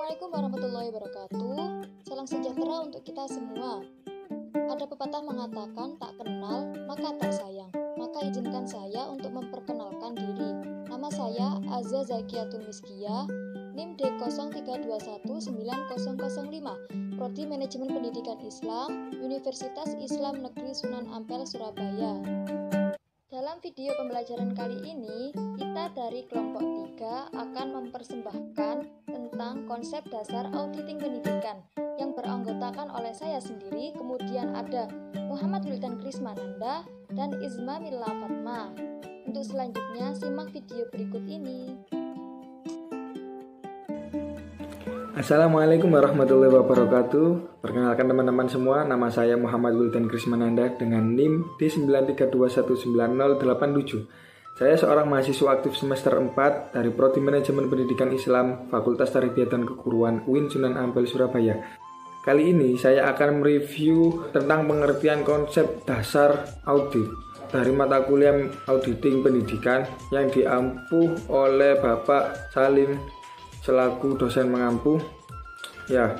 Assalamualaikum warahmatullahi wabarakatuh. Salam sejahtera untuk kita semua. Ada pepatah mengatakan tak kenal maka tak sayang. Maka izinkan saya untuk memperkenalkan diri. Nama saya Azza Zakiatul Miskia, NIM D03219005, Prodi Manajemen Pendidikan Islam, Universitas Islam Negeri Sunan Ampel, Surabaya. Dalam video pembelajaran kali ini, kita dari kelompok 3 akan mempersembahkan tentang konsep dasar auditing pendidikan yang beranggotakan oleh saya sendiri, kemudian ada Muhammad Wildan Krismananda dan Izma Mila Fatma. Untuk selanjutnya, simak video berikut ini. Assalamualaikum warahmatullahi wabarakatuh. Perkenalkan teman-teman semua, nama saya Muhammad Wildan Krismananda dengan NIM D93219087. Saya seorang mahasiswa aktif semester 4 dari Prodi Manajemen Pendidikan Islam, Fakultas Tarbiyah dan Keguruan UIN Sunan Ampel, Surabaya. Kali ini saya akan mereview tentang pengertian konsep dasar audit dari mata kuliah auditing pendidikan yang diampuh oleh Bapak Salim selaku dosen mengampu. Ya,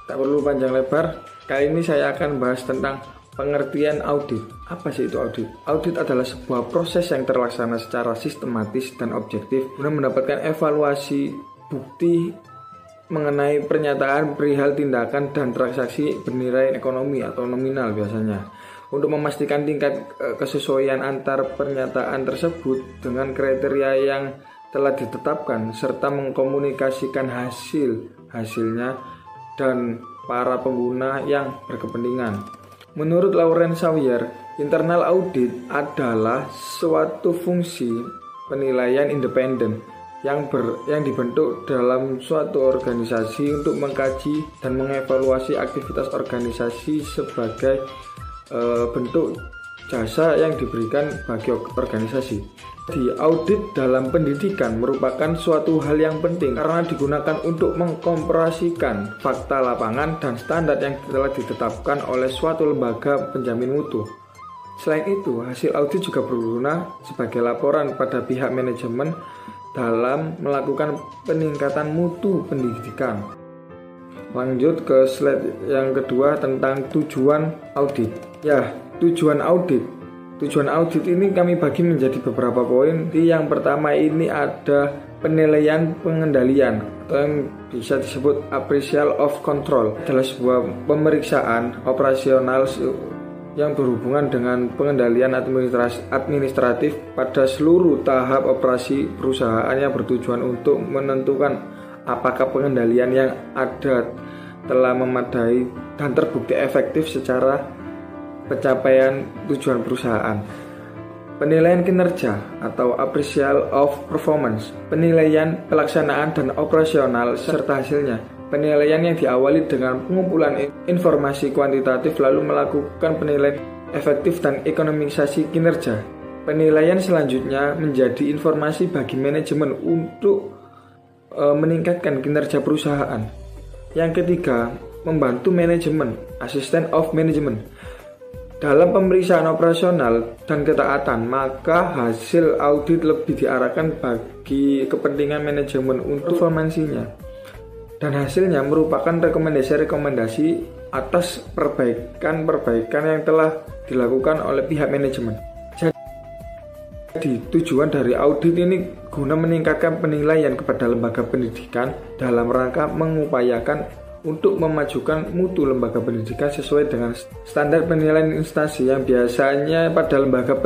tak perlu panjang lebar. Kali ini saya akan bahas tentang pengertian audit. Apa sih itu audit? Audit adalah sebuah proses yang terlaksana secara sistematis dan objektif guna mendapatkan evaluasi bukti mengenai pernyataan perihal tindakan dan transaksi bernilai ekonomi atau nominal biasanya, untuk memastikan tingkat kesesuaian antar pernyataan tersebut dengan kriteria yang telah ditetapkan serta mengkomunikasikan hasilnya dan para pengguna yang berkepentingan. Menurut Lawrence Sawyer, internal audit adalah suatu fungsi penilaian independen yang dibentuk dalam suatu organisasi untuk mengkaji dan mengevaluasi aktivitas organisasi sebagai bentuk jasa yang diberikan bagi organisasi. Di audit dalam pendidikan merupakan suatu hal yang penting karena digunakan untuk mengkomparasikan fakta lapangan dan standar yang telah ditetapkan oleh suatu lembaga penjamin mutu. Selain itu, hasil audit juga berguna sebagai laporan pada pihak manajemen dalam melakukan peningkatan mutu pendidikan. Lanjut ke slide yang kedua tentang tujuan audit. Ya, tujuan audit ini kami bagi menjadi beberapa poin. Yang pertama ini ada penilaian pengendalian atau yang bisa disebut appraisal of control. Adalah sebuah pemeriksaan operasional yang berhubungan dengan pengendalian administratif pada seluruh tahap operasi perusahaan yang bertujuan untuk menentukan apakah pengendalian yang ada telah memadai dan terbukti efektif secara pencapaian tujuan perusahaan. Penilaian kinerja atau appraisal of performance, penilaian pelaksanaan dan operasional serta hasilnya. Penilaian yang diawali dengan pengumpulan informasi kuantitatif lalu melakukan penilaian efektif dan ekonomisasi kinerja. Penilaian selanjutnya menjadi informasi bagi manajemen untuk meningkatkan kinerja perusahaan. Yang ketiga, membantu manajemen, assistant of management. Dalam pemeriksaan operasional dan ketaatan, maka hasil audit lebih diarahkan bagi kepentingan manajemen untuk performansinya. Dan hasilnya merupakan rekomendasi-rekomendasi atas perbaikan yang telah dilakukan oleh pihak manajemen. Jadi, tujuan dari audit ini guna meningkatkan penilaian kepada lembaga pendidikan dalam rangka mengupayakan untuk memajukan mutu lembaga pendidikan sesuai dengan standar penilaian instansi yang biasanya pada lembaga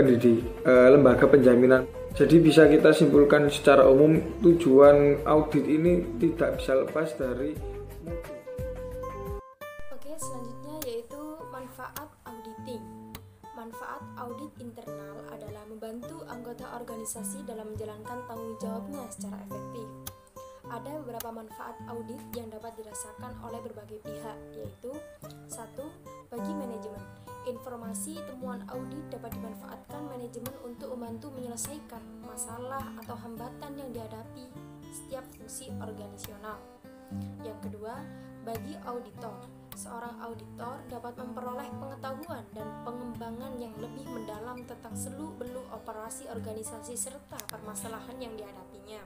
penjaminan. Jadi bisa kita simpulkan secara umum tujuan audit ini tidak bisa lepas dari mutu. Oke, selanjutnya yaitu manfaat auditing. Manfaat audit internal adalah membantu anggota organisasi dalam menjalankan tanggung jawabnya secara efektif. Ada beberapa manfaat audit yang dapat dirasakan oleh berbagai pihak, yaitu 1. Bagi manajemen, informasi temuan audit dapat dimanfaatkan manajemen untuk membantu menyelesaikan masalah atau hambatan yang dihadapi setiap fungsi organisasional. Yang kedua, bagi auditor, seorang auditor dapat memperoleh pengetahuan dan pengembangan yang lebih mendalam tentang seluk-beluk operasi organisasi serta permasalahan yang dihadapinya.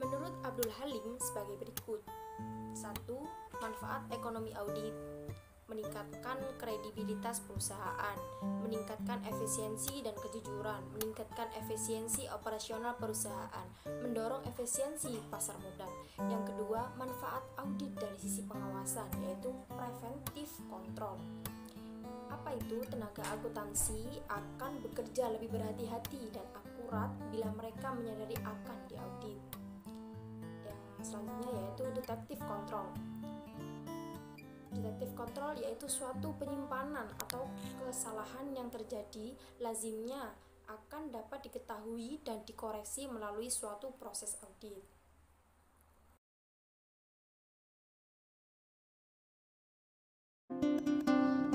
Menurut Abdul Halim sebagai berikut. 1. Manfaat ekonomi audit: meningkatkan kredibilitas perusahaan, meningkatkan efisiensi dan kejujuran, meningkatkan efisiensi operasional perusahaan, mendorong efisiensi pasar modal. Yang kedua, manfaat audit dari sisi pengawasan, yaitu preventive control. Apa itu? Tenaga akuntansi akan bekerja lebih berhati-hati dan akurat bila mereka menyadari akan diaudit. Yang selanjutnya yaitu detective control. Detective control yaitu suatu penyimpanan atau kesalahan yang terjadi lazimnya akan dapat diketahui dan dikoreksi melalui suatu proses audit.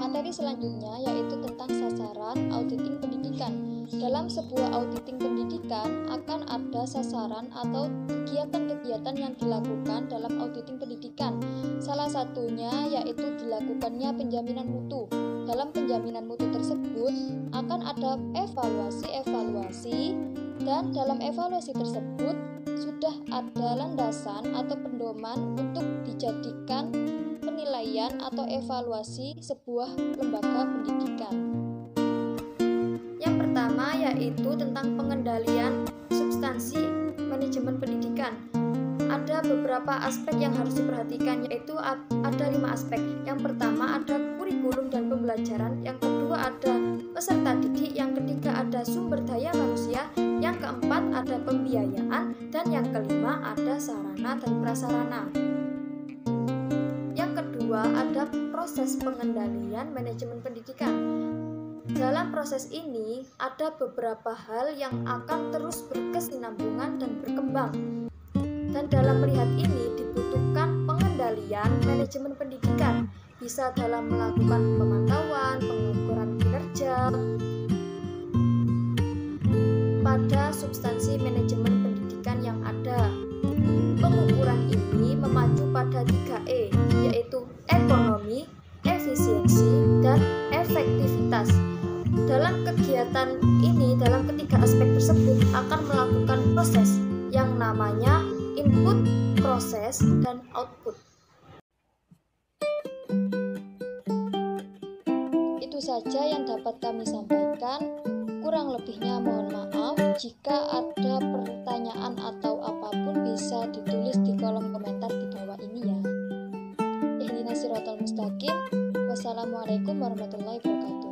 Materi selanjutnya yaitu tentang sasaran auditing pendidikan. Dalam sebuah auditing pendidikan akan ada sasaran atau kegiatan-kegiatan yang dilakukan dalam auditing pendidikan. Salah satunya yaitu dilakukannya penjaminan mutu. Dalam penjaminan mutu tersebut akan ada evaluasi dan dalam evaluasi tersebut sudah ada landasan atau pedoman untuk dijadikan penilaian atau evaluasi sebuah lembaga pendidikan. Yang pertama yaitu tentang pengendalian substansi manajemen pendidikan. Ada beberapa aspek yang harus diperhatikan, yaitu ada 5 aspek. Yang pertama ada kurikulum dan pembelajaran, yang kedua ada peserta didik, yang ketiga ada sumber daya manusia, yang keempat ada pembiayaan, dan yang kelima ada sarana dan prasarana. Yang kedua ada proses pengendalian manajemen pendidikan. Dalam proses ini ada beberapa hal yang akan terus berkesinambungan dan berkembang. Dan dalam melihat ini dibutuhkan pengendalian manajemen pendidikan, bisa dalam melakukan pemantauan, pengukuran kinerja pada substansi manajemen pendidikan yang ada. Pengukuran ini memacu pada 3E, yaitu ekonomi, efisiensi, dan efektivitas. Dalam kegiatan ini, dalam ketiga aspek tersebut akan melakukan proses yang namanya input, proses, dan output. Itu saja yang dapat kami sampaikan. Kurang lebihnya mohon maaf. Jika ada pertanyaan atau apapun bisa ditulis di kolom komentar di bawah ini ya. Ihdinas siratal mustaqim. Wassalamualaikum warahmatullahi wabarakatuh.